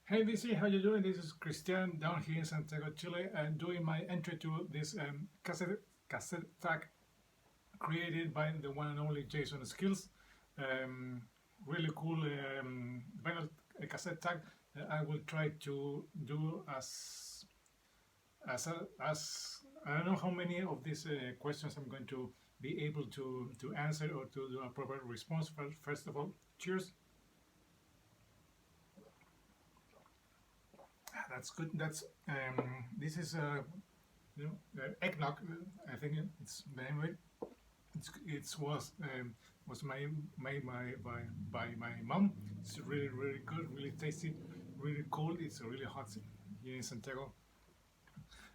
Hey BC, how you doing? This is Christian down here in Santiago, Chile, and doing my entry to this cassette tag created by the one and only Jason Skilz. Um, really cool vinyl cassette tag that I will try to do as I don't know how many of these questions I'm going to be able to answer or to do a proper response. First of all, cheers. That's good. That's this is eggnog. I think it's the name of it. It was made by my mom. It's really good, really tasty, really cold. It's really hot here in Santiago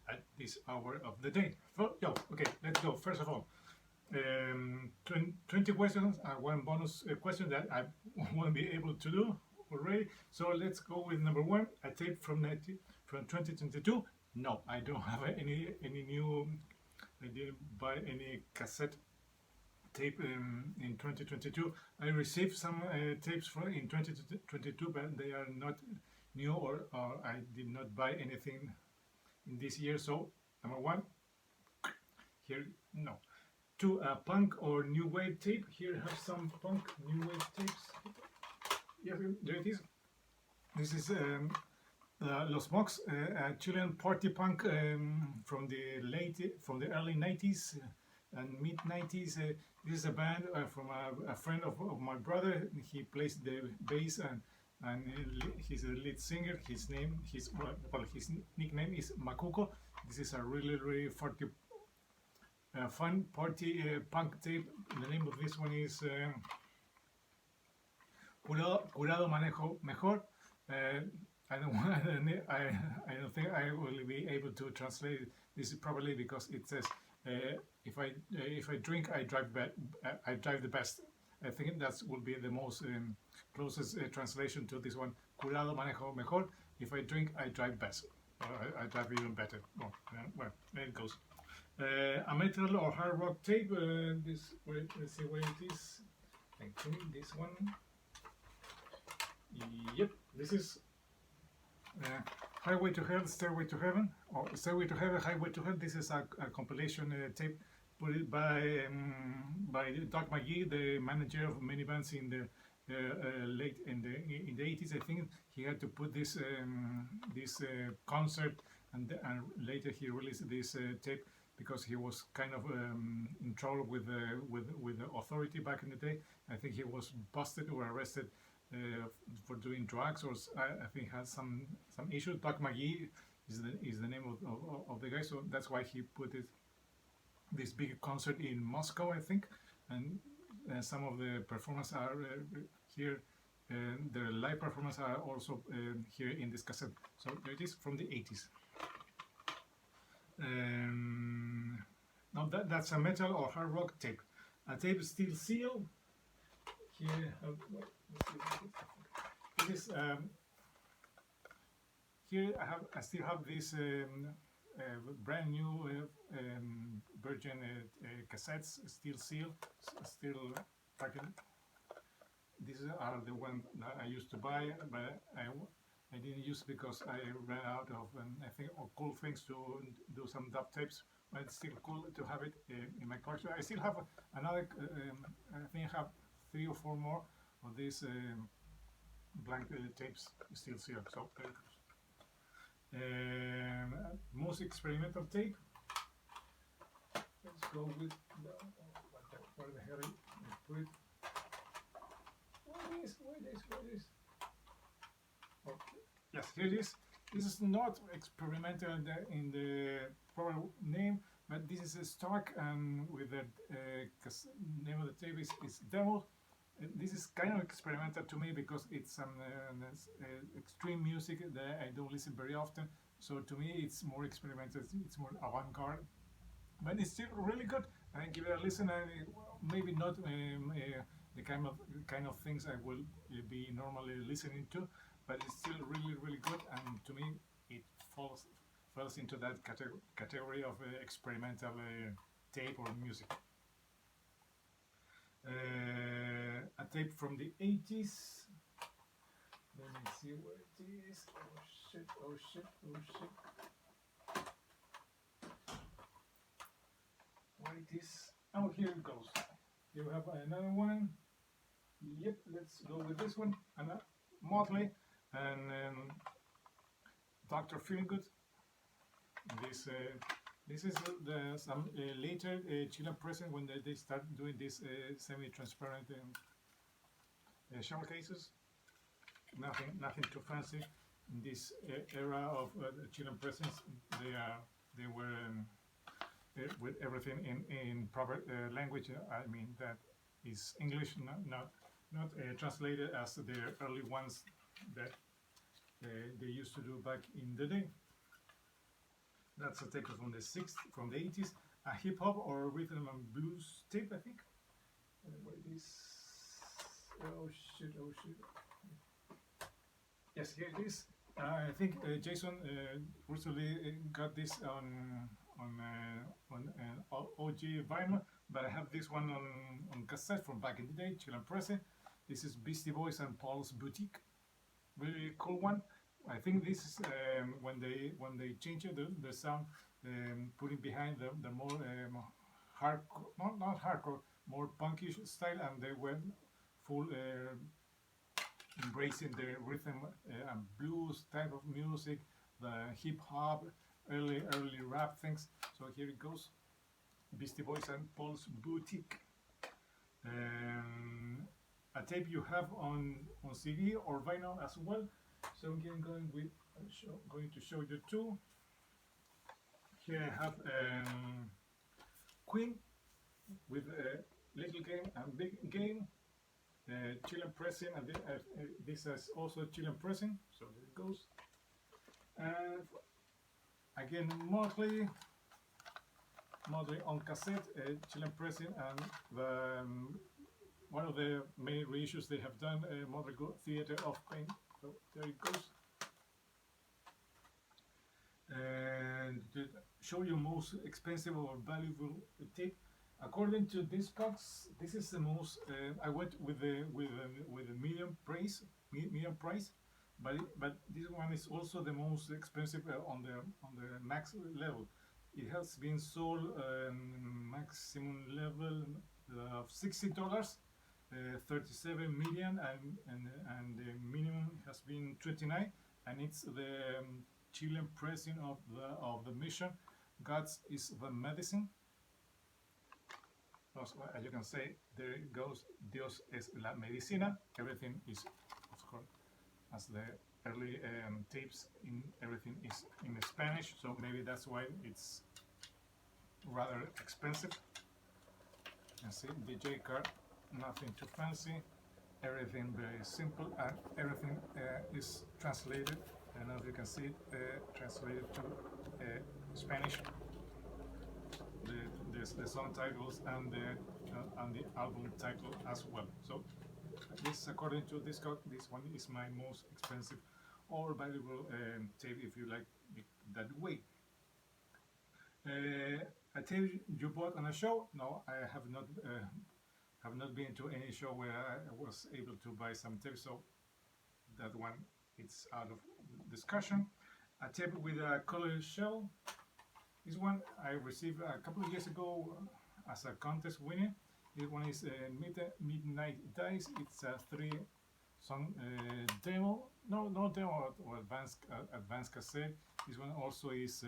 at this hour of the day. So, okay, let's go. First of all, 20 questions and one bonus question that I won't be able to do already. So let's go with number one. A tape from 2022. No, I don't have any new. I didn't buy any cassette tape in 2022. I received some tapes from in 2022, but they are not new, or I did not buy anything in this year. So number one, here no. Two, punk or new wave tape. Here I have some punk new wave tapes. Yes, there it is. This is Los Mox, a Chilean party punk from the early 90s and mid 90s. This is a band from a friend of my brother. He plays the bass and he's a lead singer. His nickname is Makuko. This is a really fun party punk tape. The name of this one is Curado Manejo Mejor. I don't think I will be able to translate this properly because it says if I drink I drive the best. I think that will be the most closest translation to this one. Curado Manejo Mejor. If I drink I drive best. I drive even better. Oh, well, there it goes. A metal or hard rock tape. Let's see where it is. I think this one. Yep, this is Highway to Hell, Stairway to Heaven, or Stairway to Heaven, Highway to Hell. This is a compilation tape put by Doc McGee, the manager of many bands in the late in the 80s. I think he had to put this concert, and later he released this tape because he was kind of in trouble with the authority back in the day. I think he was busted or arrested for doing drugs, or I think had some issues. Doc McGee is the name of the guy, so that's why he put this big concert in Moscow, I think, and some of the performances are here. The live performances are also here in this cassette. So there it is from the 80s. Now that's a metal or hard rock tape. A tape steel seal. Here, this is here I still have this brand new Virgin cassettes, steel seal, still packed. These are the ones that I used to buy, but I didn't use because I ran out of I think cool things to do some dub tapes. But it's still cool to have it in my collection. I still have another. I think I have 3 or 4 more of these blank tapes still sealed. So most experimental tape. Let's go with where the hell I put it. Where is? Okay. Yes, here it is. This is not experimental in the proper name, but this is a stock and with the name of the tape is Devil. This is kind of experimental to me because it's some extreme music that I don't listen very often. So to me, it's more experimental. It's more avant-garde, but it's still really good. And give it a listen. And maybe not the kind of things I will be normally listening to, but it's still really good. And to me, it falls into that category of experimental tape or music. A tape from the 80s. Let me see. see where it is. Oh shit, oh shit, oh shit. Where it is? Oh, here it goes. Here we have another one. Yep, let's go with this one. And Motley and Dr. Feelgood. This is some later Chilean present when they start doing this semi-transparent shell cases. Nothing too fancy. In this era of Chilean presents, they were with everything in proper language. I mean that is English, not translated as the early ones that they used to do back in the day. That's a tape from the 80s, a hip hop or rhythm and blues tape, I think. What it is? Oh shit! Oh shit! Yes, here it is. I think Jason recently got this on OG vinyl, but I have this one on cassette from back in the day, Chilean Presse. This is Beastie Boys and Paul's Boutique. Really cool one. I think this is when they changed the sound, putting behind the more hardcore, not hardcore, more punkish style, and they went full embracing the rhythm and blues type of music, the hip hop, early rap things. So here it goes, Beastie Boys and Paul's Boutique. A tape you have on CD or vinyl as well. So again, going to show you two. Here I have Queen with a little game and big game. Chilean pressing, and this is also Chilean pressing. So there it goes. And again, Motley on cassette, Chilean pressing, and the one of the main reissues they have done, Motley Theater of Pain. So there it goes. And to show you most expensive or valuable tape, according to this box, this is the most. I went with the medium price, but this one is also the most expensive on the max level. It has been sold maximum level of $60. 37 million, and the minimum has been 29, and it's the Chilean pressing of the mission. God is the medicine. Also, as you can say, there it goes. Dios es la medicina. Everything is, of course, as the early tapes in everything is in Spanish, so maybe that's why it's rather expensive. And see, DJ card. Nothing too fancy, everything very simple, and everything is translated. And as you can see, translated to Spanish. The song titles and the album title as well. So this, according to this code, this one is my most expensive or valuable tape, if you like it that way. A tape you bought on a show? No, I have not been to any show where I was able to buy some tape, so that one it's out of discussion. A tape with a colored shell. This one I received a couple of years ago as a contest winner. This one is Midnight Dice. It's a 3-song demo. No demo or advanced cassette. This one also is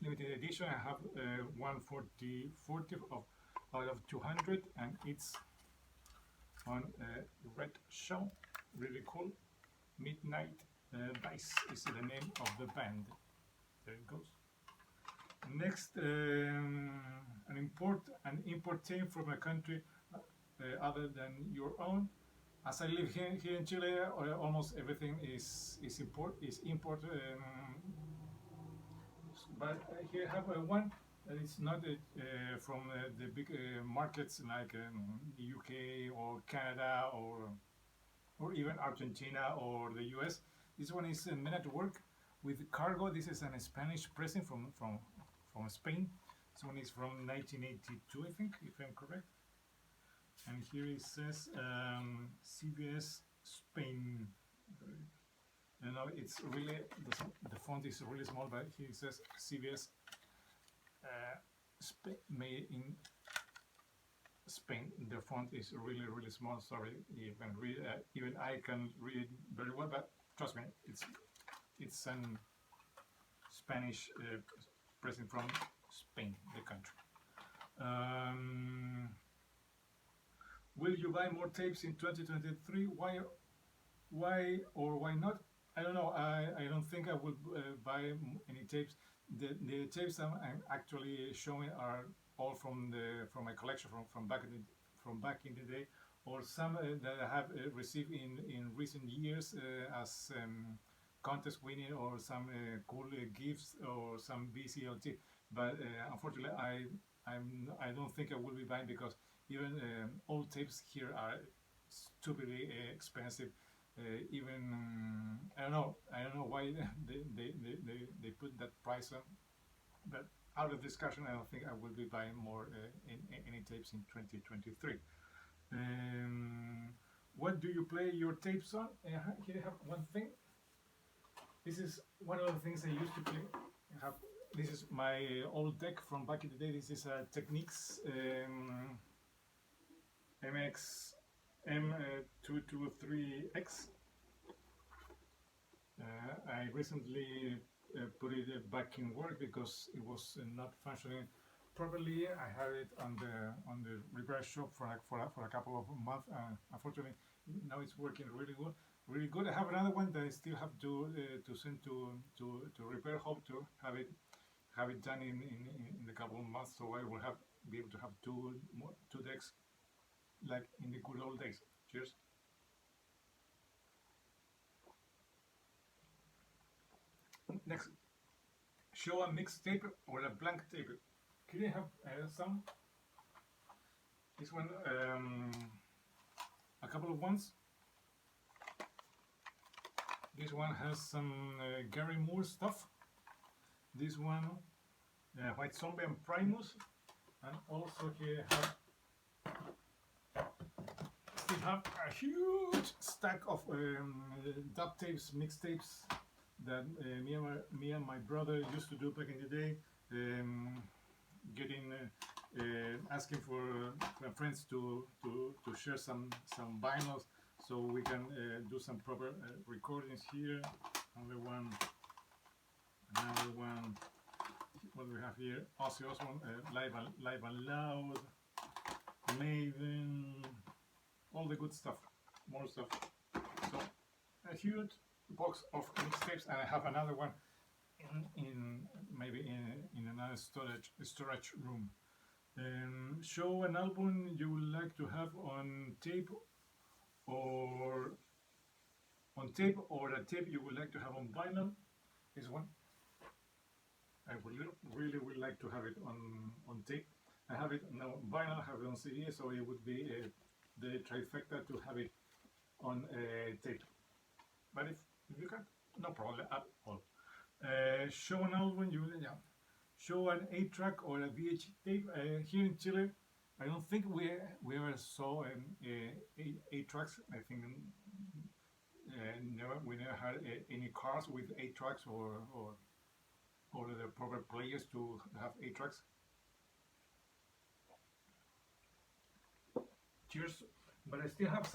limited edition. I have 140 out of 200, and it's on red shell. Really cool. Midnight Dice is the name of the band. There it goes. Next, an import tape from a country other than your own. As I live here in Chile, almost everything is import. But here I have one that is not from the big markets like the UK or Canada or even Argentina or the US. This one is Men at Work with Cargo. This is a Spanish pressing from Spain. This one is from 1982, I think, if I'm correct. And here it says CVS Spain. You know, it's really the font is really small, but here it says CVS made in Spain. The font is really small. Sorry, you can read. Even I can read it very well, but trust me, it's an Spanish present from Spain, the country. Will you buy more tapes in 2023? Why or why not? I don't know. I don't think I will buy any tapes. The tapes I'm actually showing are all from my collection from back in the day, or some that I have received in recent years as contest winning, or some cool gifts, or some VCLT. But unfortunately, I don't think I will be buying, because even old tapes here are stupidly expensive. Even I don't know why they put that price on. But out of discussion, I don't think I will be buying more any tapes in 2023. What do you play your tapes on? Here I have one thing. This is one of the things I used to play. This is my old deck from back in the day. This is a Technics MX M223X. I recently put it back in work because it was not functioning properly. I had it on the repair shop for a couple of months. Unfortunately, now it's working really good. I have another one that I still have to send to repair. Hope to have it done in a couple of months, so I will be able to have two decks like in the good old days. Cheers. Next, show a mixtape or a blank tape. Can you have some? This one, a couple of ones. This one has some Gary Moore stuff. This one, White Zombie and Primus, and also here we have a huge stack of dub tapes, mixtapes that me and my brother used to do back in the day, asking for friends to share some vinyls, so we can do some proper recordings here. Another one. What do we have here? Ozzy Osbourne, Live and Loud, Maiden, all the good stuff, more stuff. So a huge box of mixtapes, and I have another one maybe in another storage room. Show an album you would like to have on tape, or a tape you would like to have on vinyl. This one I really would like to have it on tape. I have it now vinyl, I have it on CD, so it would be the trifecta to have it on tape. But if you can't, no problem at all. Show an album show an 8-track or a VH tape. Here in Chile, I don't think we ever saw 8 tracks. I think we never had any cars with 8 tracks or the proper players to have 8 tracks. Cheers! But I still have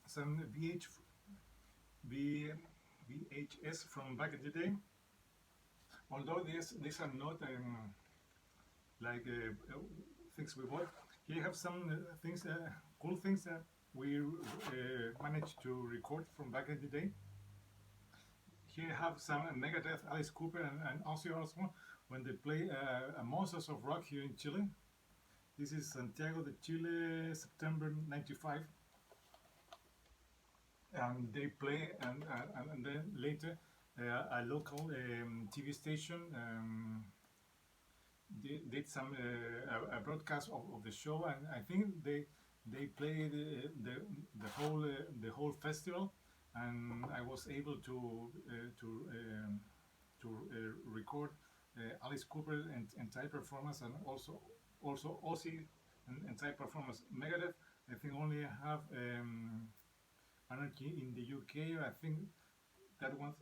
some VHS from back in the day. Although these are not like things we bought. Here you have some things, cool things that we managed to record from back in the day. Here you have some Megadeth, Alice Cooper, and Ozzy Osbourne when they play a Monsters of Rock here in Chile. This is Santiago de Chile, September '95. And they play, and then later a local TV station did some a broadcast of the show, and I think they played the whole festival, and I was able to record Alice Cooper entire performance, and also Ozzy entire performance. Megadeth, I think only have Anarchy in the UK. I think that one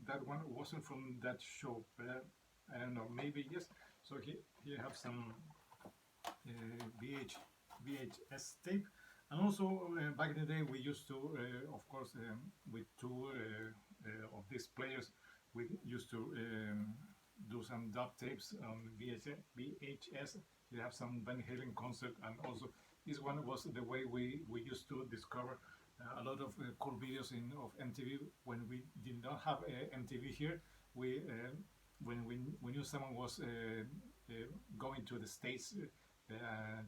that one wasn't from that show, but I don't know. Maybe yes. So here have some VH, VHS tape, and also back in the day we used to, of course, with two of these players, we used to do some dub tapes on VHS. You have some Van Halen concert, and also this one was the way we used to discover a lot of cool videos of MTV when we did not have MTV here. We when we knew someone was going to the States,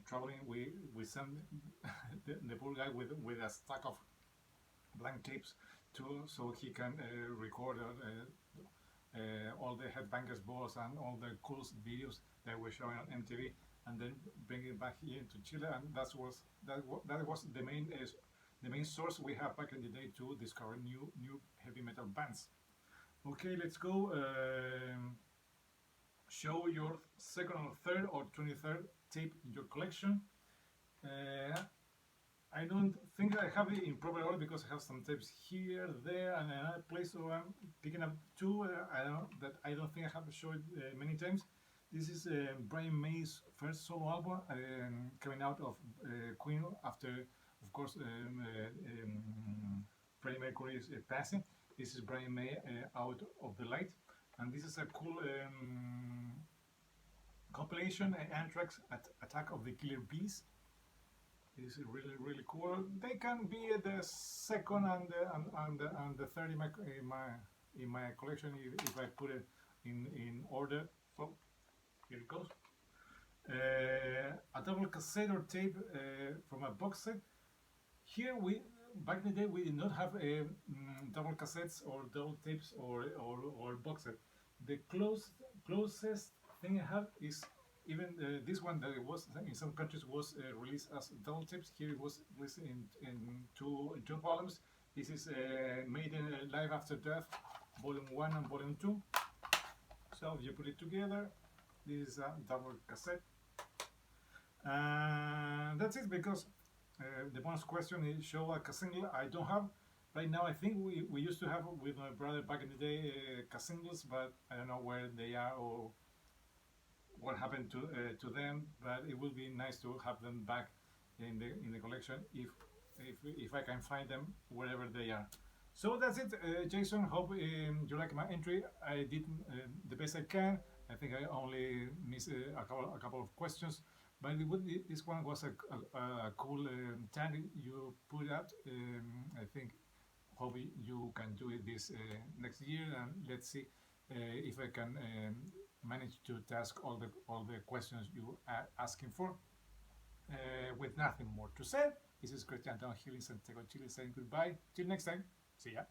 traveling, we sent the poor guy with a stack of blank tapes to so he can record all the Headbangers Balls and all the coolest videos that were showing on MTV, and then bring it back here to Chile, and that was the main source we have back in the day to discover new heavy metal bands. Okay, let's go. Show your second or third or 23rd tape in your collection. I don't think I have it in proper order because I have some tapes here, there, and another place. So I'm picking up two. I don't think I have shown it many times. This is Brian May's first solo album, coming out of Queen after, of course, Freddie Mercury's passing. This is Brian May, Out of the Light, and this is a cool compilation, Anthrax Attack of the Killer Bees. This is really cool. They can be the second and the third in my collection if I put it in order. So here it goes. A double cassette or tape from a box set. Here back in the day we did not have double cassettes or double tapes or box set. The closest thing I have is even this one that it was in some countries was released as double tapes. Here it was released in two volumes. This is Made in Live After Death, Volume 1 and Volume 2. So if you put it together, this is a double cassette. And that's it, because the bonus question is show a single. I don't have right now. I think we used to have with my brother back in the day singles, but I don't know where they are or what happened to them. But it would be nice to have them back in the collection if I can find them wherever they are. So that's it, Jason. Hope you like my entry. I did the best I can. I think I only missed a couple of questions, but this one was a cool tag you put out. I think hope you can do it this next year, and let's see if I can manage to task all the questions you are asking for. With nothing more to say, this is Christian Downhill in Santiago, Chile, saying goodbye. Till next time. See ya.